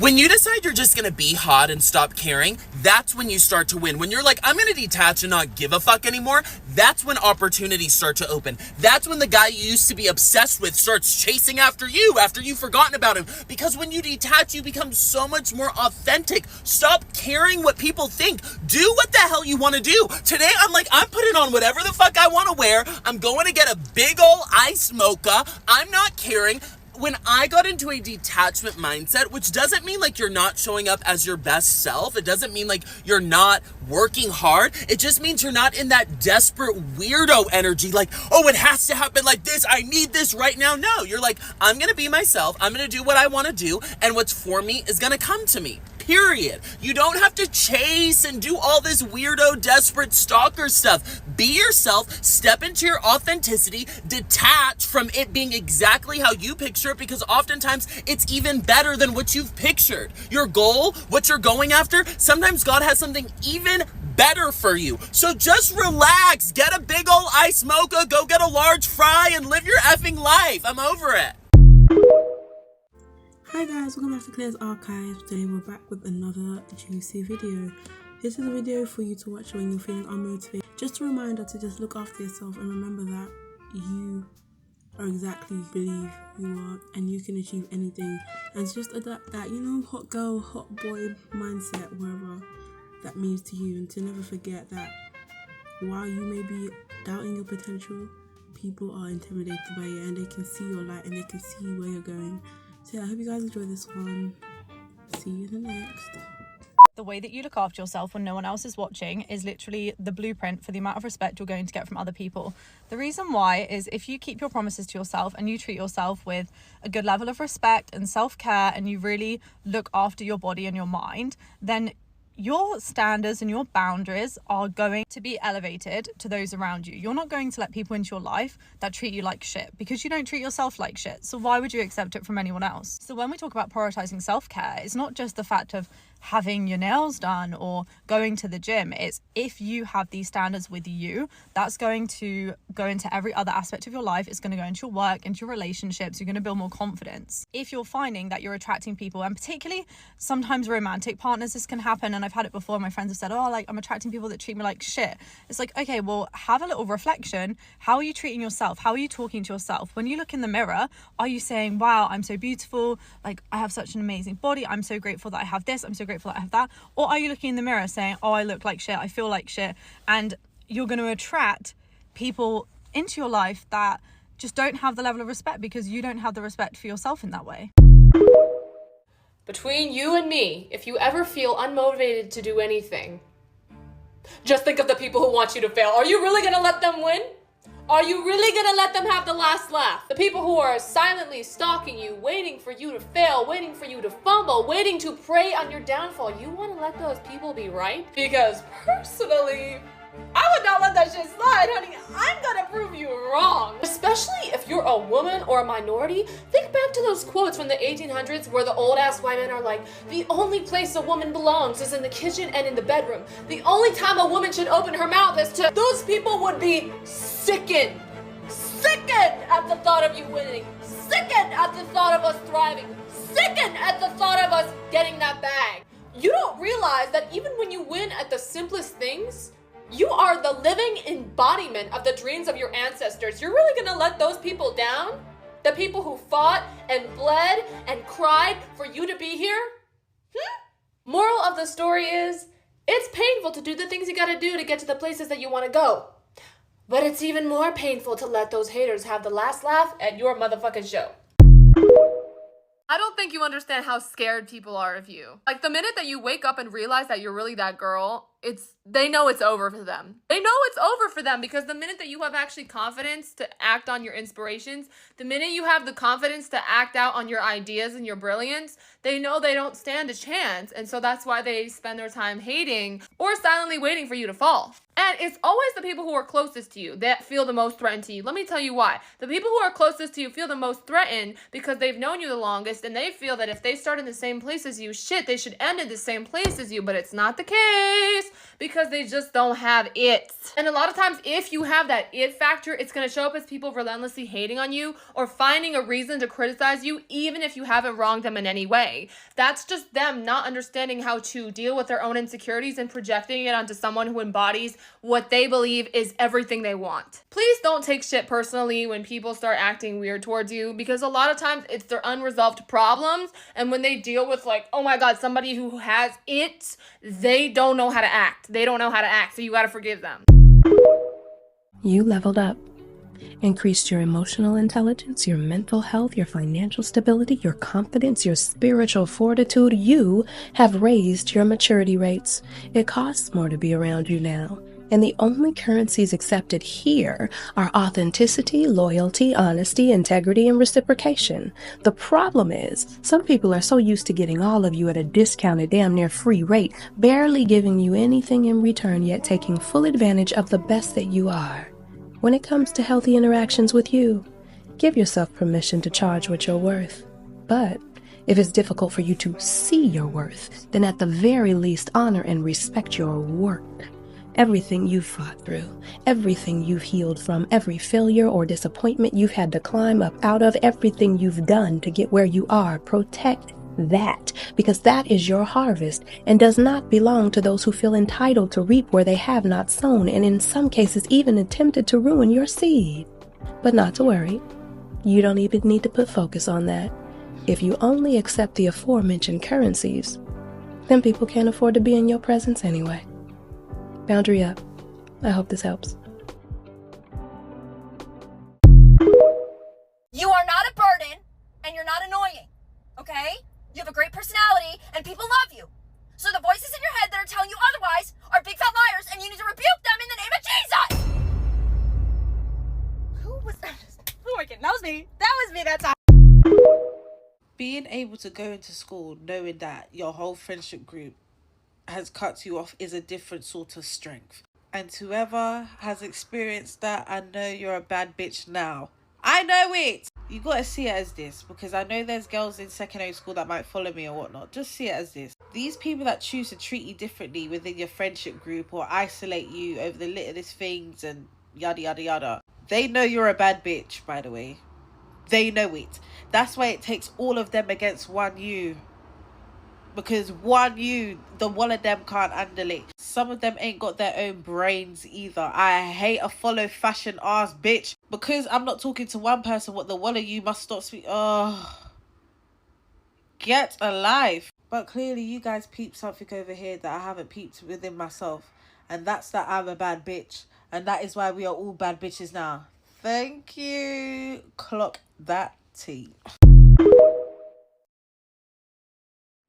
When you decide you're just gonna be hot and stop caring, that's when you start to win. When you're like, I'm gonna detach and not give a fuck anymore, that's when opportunities start to open. That's when the guy you used to be obsessed with starts chasing after you've forgotten about him. Because when you detach, you become so much more authentic. Stop caring what people think. Do what the hell you wanna do. Today, I'm putting on whatever the fuck I wanna wear. I'm going to get a big ol' iced mocha. I'm not caring. When I got into a detachment mindset, which doesn't mean like you're not showing up as your best self, it doesn't mean like you're not working hard, it just means you're not in that desperate weirdo energy, like, oh, it has to happen like this, I need this right now. No, you're like, I'm gonna be myself, I'm gonna do what I wanna do, and what's for me is gonna come to me. Period. You don't have to chase and do all this weirdo, desperate stalker stuff. Be yourself, step into your authenticity, detach from it being exactly how you picture it, because oftentimes it's even better than what you've pictured. Your goal, what you're going after, sometimes God has something even better for you. So just relax, get a big ol' ice mocha, go get a large fry, and live your effing life. I'm over it. Hi guys, welcome back to Clare's Archives. Today we're back with another juicy video. This is a video for you to watch when you're feeling unmotivated. Just a reminder to just look after yourself and remember that you are exactly who you believe you are and you can achieve anything. And just adapt that, hot girl, hot boy mindset, wherever that means to you. And to never forget that while you may be doubting your potential, people are intimidated by you and they can see your light and they can see where you're going. So yeah, I hope you guys enjoy this one. See you in the next. The way that you look after yourself when no one else is watching is literally the blueprint for the amount of respect you're going to get from other people. The reason why is if you keep your promises to yourself and you treat yourself with a good level of respect and self-care and you really look after your body and your mind, then your standards and your boundaries are going to be elevated to those around you. You're not going to let people into your life that treat you like shit because you don't treat yourself like shit. So why would you accept it from anyone else? So when we talk about prioritizing self-care, it's not just the fact of having your nails done or going to the gym. It's if you have these standards with you, that's going to go into every other aspect of your life. It's going to go into your work, into your relationships. You're going to build more confidence. If you're finding that you're attracting people, and particularly sometimes romantic partners, this can happen. And I've had it before. My friends have said, I'm attracting people that treat me like shit. It's like, okay, well, have a little reflection. How are you treating yourself? How are you talking to yourself? When you look in the mirror, are you saying, wow, I'm so beautiful. Like, I have such an amazing body. I'm so grateful that I have this. I'm so grateful that I have that. Or are you looking in the mirror saying, oh, I look like shit, I feel like shit, and you're going to attract people into your life that just don't have the level of respect because you don't have the respect for yourself in that way. Between you and me, if you ever feel unmotivated to do anything, just think of the people who want you to fail. Are you really going to let them win? Are you really gonna let them have the last laugh? The people who are silently stalking you, waiting for you to fail, waiting for you to fumble, waiting to prey on your downfall, you wanna let those people be right? Because personally, I would not let that shit slide, honey. I'm gonna prove you wrong. Especially if you're a woman or a minority. Think back to those quotes from the 1800s where the old ass white men are like, the only place a woman belongs is in the kitchen and in the bedroom. The only time a woman should open her mouth is to... Those people would be sickened at the thought of you winning, sickened at the thought of us thriving, sickened at the thought of us getting that bag. You don't realize that even when you win at the simplest things, you are the living embodiment of the dreams of your ancestors. You're really gonna let those people down? The people who fought and bled and cried for you to be here? Moral of the story is, it's painful to do the things you gotta do to get to the places that you wanna go. But it's even more painful to let those haters have the last laugh at your motherfucking show. I don't think you understand how scared people are of you. Like, the minute that you wake up and realize that you're really that girl, they know it's over for them. They know it's over for them because the minute that you have actually confidence to act on your inspirations, the minute you have the confidence to act out on your ideas and your brilliance, they know they don't stand a chance. And so that's why they spend their time hating or silently waiting for you to fall. And it's always the people who are closest to you that feel the most threatened to you. Let me tell you why. The people who are closest to you feel the most threatened because they've known you the longest and they feel that if they start in the same place as you, shit, they should end in the same place as you, but it's not the case. because they just don't have it. And a lot of times, if you have that it factor, it's going to show up as people relentlessly hating on you or finding a reason to criticize you, even if you haven't wronged them in any way. That's just them not understanding how to deal with their own insecurities and projecting it onto someone who embodies what they believe is everything they want. Please don't take shit personally when people start acting weird towards you, because a lot of times it's their unresolved problems, and when they deal with, like, oh my god, somebody who has it, they don't know how to act. They don't know how to act, so you gotta forgive them. You leveled up, increased your emotional intelligence, your mental health, your financial stability, your confidence, your spiritual fortitude. You have raised your maturity rates. It costs more to be around you now. And the only currencies accepted here are authenticity, loyalty, honesty, integrity, and reciprocation. The problem is, some people are so used to getting all of you at a discounted, damn near free rate, barely giving you anything in return, yet taking full advantage of the best that you are. When it comes to healthy interactions with you, give yourself permission to charge what you're worth. But if it's difficult for you to see your worth, then at the very least honor and respect your work. Everything you've fought through, everything you've healed from, every failure or disappointment you've had to climb up out of, everything you've done to get where you are, protect that, because that is your harvest and does not belong to those who feel entitled to reap where they have not sown, and in some cases even attempted to ruin your seed. But not to worry, you don't even need to put focus on that. If you only accept the aforementioned currencies, then people can't afford to be in your presence anyway. Boundary up. I hope this helps. You are not a burden, and you're not annoying, okay? You have a great personality, and people love you. So the voices in your head that are telling you otherwise are big fat liars, and you need to rebuke them in the name of Jesus! Who was that? Oh my god, that was me. That was me that time. Being able to go into school knowing that your whole friendship group has cut you off is a different sort of strength. And whoever has experienced that, I know you're a bad bitch now. I know it! You gotta see it as this, because I know there's girls in secondary school that might follow me or whatnot. Just see it as this. These people that choose to treat you differently within your friendship group or isolate you over the littlest things and yada yada yada, they know you're a bad bitch, by the way. They know it. That's why it takes all of them against one you. Because one of them can't handle it. Some of them ain't got their own brains either. I hate a follow fashion ass bitch. Because I'm not talking to one person, what the one of you must stop speaking. Oh, get a life. But clearly you guys peeped something over here that I haven't peeped within myself. And that's that I'm a bad bitch. And that is why we are all bad bitches now. Thank you. Clock that tea.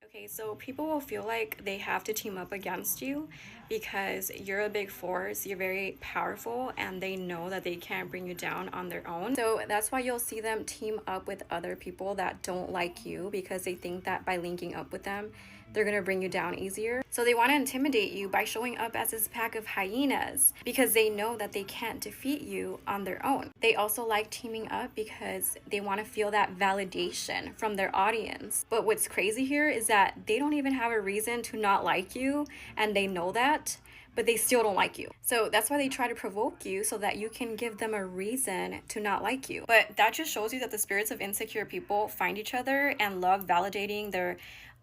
Okay, so people will feel like they have to team up against you because you're a big force, you're very powerful, and they know that they can't bring you down on their own. So that's why you'll see them team up with other people that don't like you, because they think that by linking up with them, they're gonna bring you down easier. So they want to intimidate you by showing up as this pack of hyenas because they know that they can't defeat you on their own. They also like teaming up because they want to feel that validation from their audience. But what's crazy here is that they don't even have a reason to not like you, and they know that, but they still don't like you. So that's why they try to provoke you so that you can give them a reason to not like you. But that just shows you that the spirits of insecure people find each other and love validating their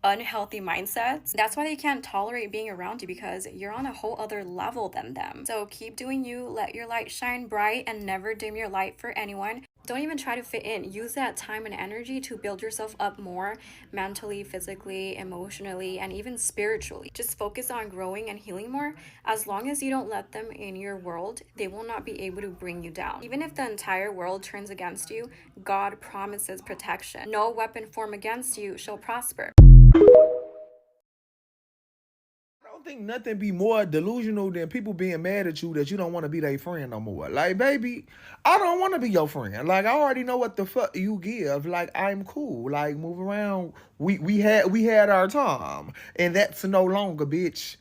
unhealthy mindsets. That's why they can't tolerate being around you, because you're on a whole other level than them. So keep doing you, let your light shine bright, and never dim your light for anyone. Don't even try to fit in. Use that time and energy to build yourself up more mentally, physically, emotionally, and even spiritually. Just focus on growing and healing more. As long as you don't let them in your world, they will not be able to bring you down. Even if the entire world turns against you, God promises protection. No weapon formed against you shall prosper. I don't think nothing be more delusional than people being mad at you that you don't want to be their friend no more. Like, baby, I don't want to be your friend. Like, I already know what the fuck you give. Like, I'm cool. Like, move around. We had our time, and that's no longer, bitch.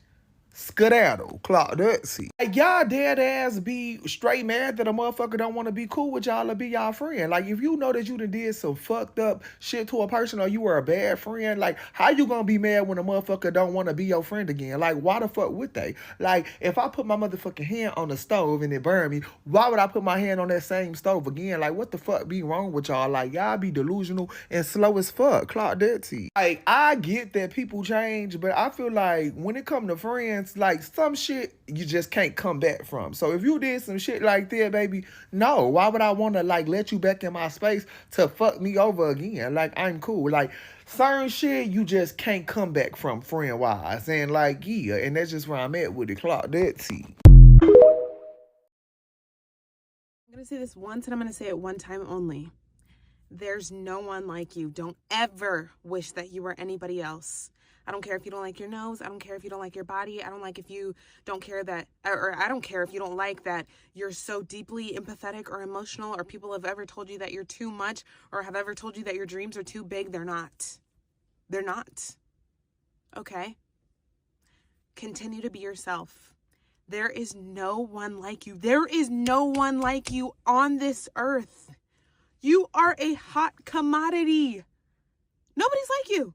skedaddle, clock that see. Like, y'all dead ass be straight mad that a motherfucker don't want to be cool with y'all or be y'all friend. Like, if you know that you done did some fucked up shit to a person or you were a bad friend, like, how you gonna be mad when a motherfucker don't want to be your friend again? Like, why the fuck would they? Like, if I put my motherfucking hand on the stove and it burned me, why would I put my hand on that same stove again? Like, what the fuck be wrong with y'all? Like, y'all be delusional and slow as fuck. Clock that see. Like, I get that people change, but I feel like when it come to friends, like, some shit you just can't come back from. So if you did some shit like that, baby, no, why would I want to, like, let you back in my space to fuck me over again? Like, I'm cool. Like, certain shit you just can't come back from friend wise. And like, yeah, and that's just where I'm at with it. Clock that see. I'm going to say this once and I'm going to say it one time only. There's no one like you. Don't ever wish that you were anybody else. I don't care if you don't like your nose. I don't care if you don't like your body. I don't like if you don't care that, or I don't care if you don't like that you're so deeply empathetic or emotional, or people have ever told you that you're too much, or have ever told you that your dreams are too big. They're not. They're not. Okay? Continue to be yourself. There is no one like you. There is no one like you on this earth. You are a hot commodity. Nobody's like you.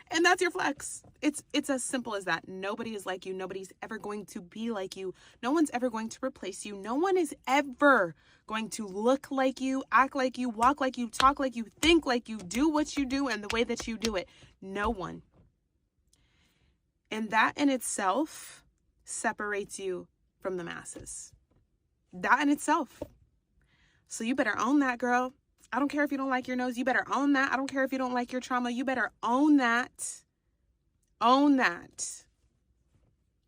And that's your flex. It's as simple as that. Nobody is like you. Nobody's ever going to be like you. No one's ever going to replace you. No one is ever going to look like you, act like you, walk like you, talk like you, think like you, do what you do and the way that you do it. No one. And that in itself separates you from the masses. That in itself. So you better own that, girl. I don't care if you don't like your nose. You better own that. I don't care if you don't like your trauma. You better own that. Own that.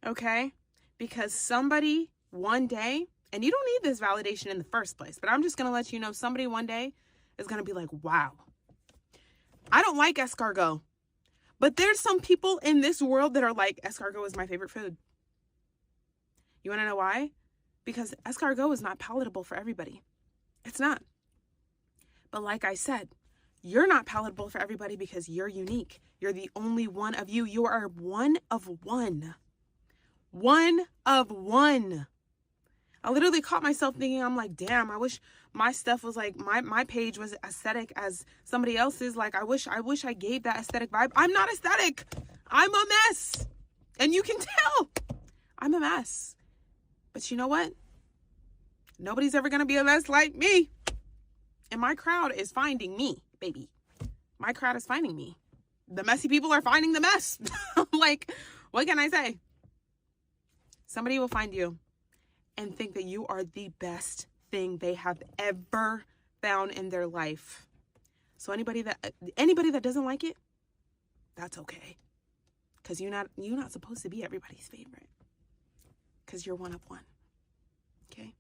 Okay? Because somebody one day, and you don't need this validation in the first place, but I'm just going to let you know somebody one day is going to be like, wow, I don't like escargot. But there's some people in this world that are like, escargot is my favorite food. You want to know why? Because escargot is not palatable for everybody. It's not. But like I said, you're not palatable for everybody because you're unique. You're the only one of you. You are one of one. One of one. I literally caught myself thinking, I'm like, damn, I wish my stuff was like, my page was aesthetic as somebody else's. Like, I wish I gave that aesthetic vibe. I'm not aesthetic. I'm a mess. And you can tell I'm a mess. But you know what? Nobody's ever going to be a mess like me. And my crowd is finding me, baby. My crowd is finding me. The messy people are finding the mess. Like, what can I say? Somebody will find you and think that you are the best thing they have ever found in their life. So anybody that doesn't like it, that's okay. Because you're not supposed to be everybody's favorite. Because you're one of one. Okay?